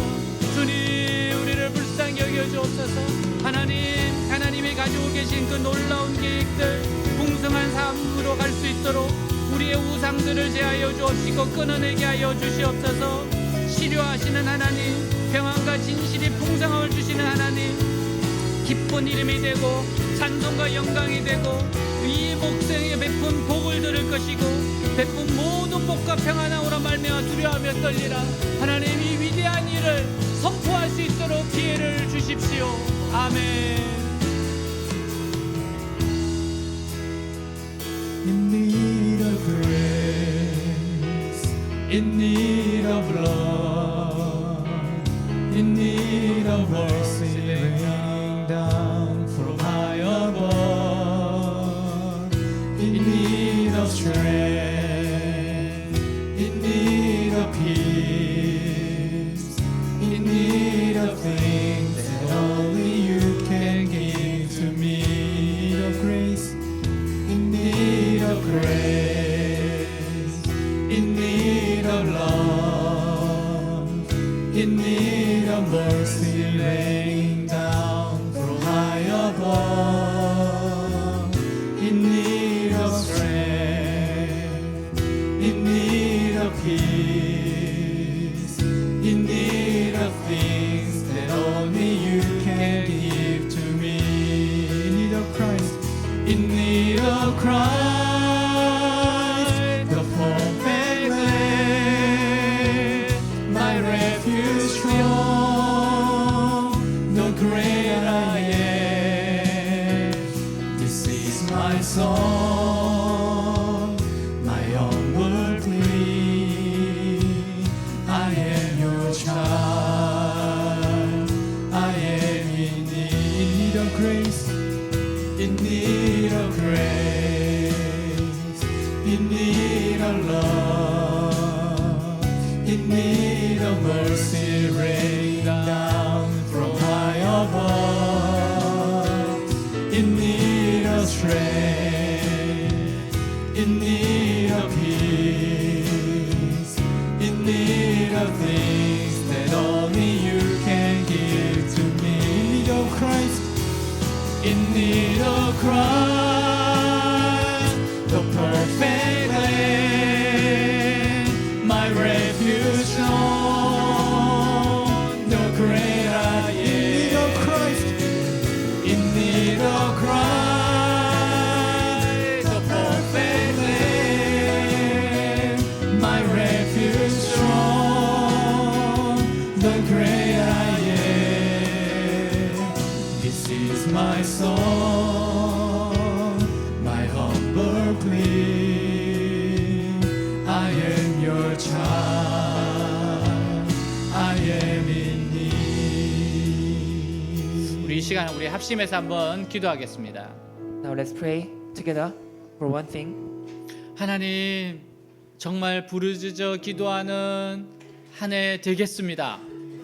주님 우리를 불쌍히 여겨 주옵소서. 하나님이 가지고 계신 그 놀라운 계획들 풍성한 삶으로 갈 수 있도록 우리의 우상들을 제하여 주옵시고 끊어내게 하여 주시옵소서. 치료하시는 하나님 평안과 진실이 풍성함을 주시는 하나님 기쁜 이름이 되고 찬송과 영광이 되고 이 목생에 베푼 복을 들을 것이고 베푼 모든 복과 평안함으로 말미암아 두려워하며 떨리라. 하나님 이 위대한 일을 선포할 수 있도록 기회를 주십시오. 아멘. In need of grace, in need of love, in need of mercy raining down from high above, in need of strength, in need of peace, in need of things that only you can give to me. In need of grace, in need of grace, in need of love, in need of mercy raining down from high above, in need of strength, in need of peace, in need of things that only you can give to me. In need of Christ, in need of Christ, the perfect Lamb, my refuge strong, the great I am. This is my song, my humble plea. I am your child, I am in need of grace, in need of grace, in need of love, in need of mercy rain down from high above, in need of strength, in need of peace, in need of things that only you can give to me. In need of Christ, in need of Christ, the perfect Lamb, my refuge strong, the great I am. In need of Christ, in need of Christ, the perfect Lamb, my refuge strong, the great I am. This is my song, my humble plea. I am your child, I am in need. 우리 이 시간 우리 합심해서 한번 기도하겠습니다. Now let's pray together for one thing. 하나님 정말 부르짖어 기도하는 한 해 되겠습니다.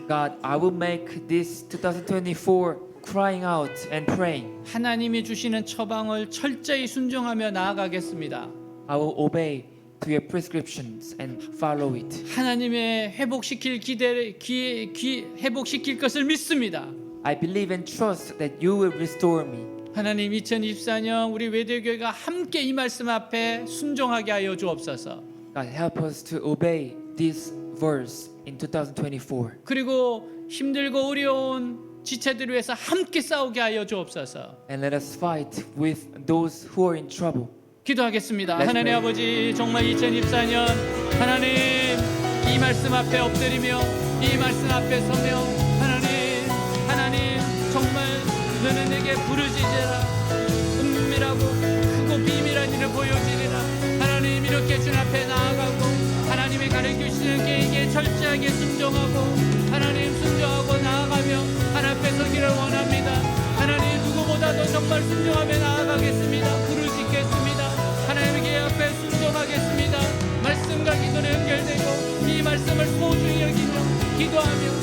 God, I will make this 2024 crying out and praying. 하나님이 주시는 처방을 철저히 순종하며 나아가겠습니다. I will obey to your prescriptions and follow it. 하나님의 회복시킬 회복시킬 것을 믿습니다. I believe and trust that you will restore me. 하나님 2024년 우리 외대교회가 함께 이 말씀 앞에 순종하게 하여 주옵소서. God, help us to obey this verse in 2024. 그리고 힘들고 어려운 지체들을 위해서 함께 싸우게 하여 주옵소서. And let us fight with those who are in trouble. 기도하겠습니다. Let's 하나님 pray. 아버지, 정말 2024년 하나님 이 말씀 앞에 엎드리며 이 말씀 앞에 서며 하나님 정말 너는 내게 부르짖으라, 은밀하고 크고 비밀한 일을 보여주리라. 하나님 이렇게 주님 앞에 나아가고 하나님이 가르쳐주시는 계획에 철저하게 순종하고 하나님 순종하고 나아가며 하나님 앞에 서기를 원합니다. 하나님 누구보다도 정말 순종하며 나아가겠습니다. 부르짖겠습니다. 하나님의 계획 앞에 순종하겠습니다. 말씀과 기도로 연결되고 이 말씀을 소중히 여기며 기도하며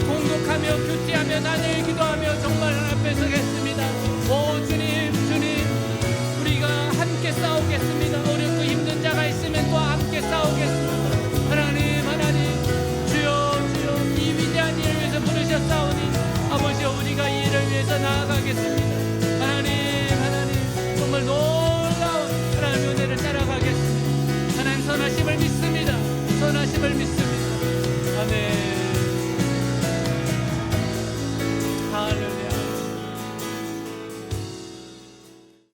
공독하며 큐티하며 나늘 기도하며 정말 하나님 앞에 서겠습니다. 오 주님 우리가 함께 싸우겠습니다. 어렵고 힘든 자가 있으면 또 함께 싸우겠습니다. 하나님 주여 이 위대한 일을 위해서 부르셨사오니 아버지 우리가 이 일을 위해서 나아가겠습니다. 하나님 정말 놀라운 하나님의 은혜를 따라가겠습니다. 하나님 선하심을 믿습니다.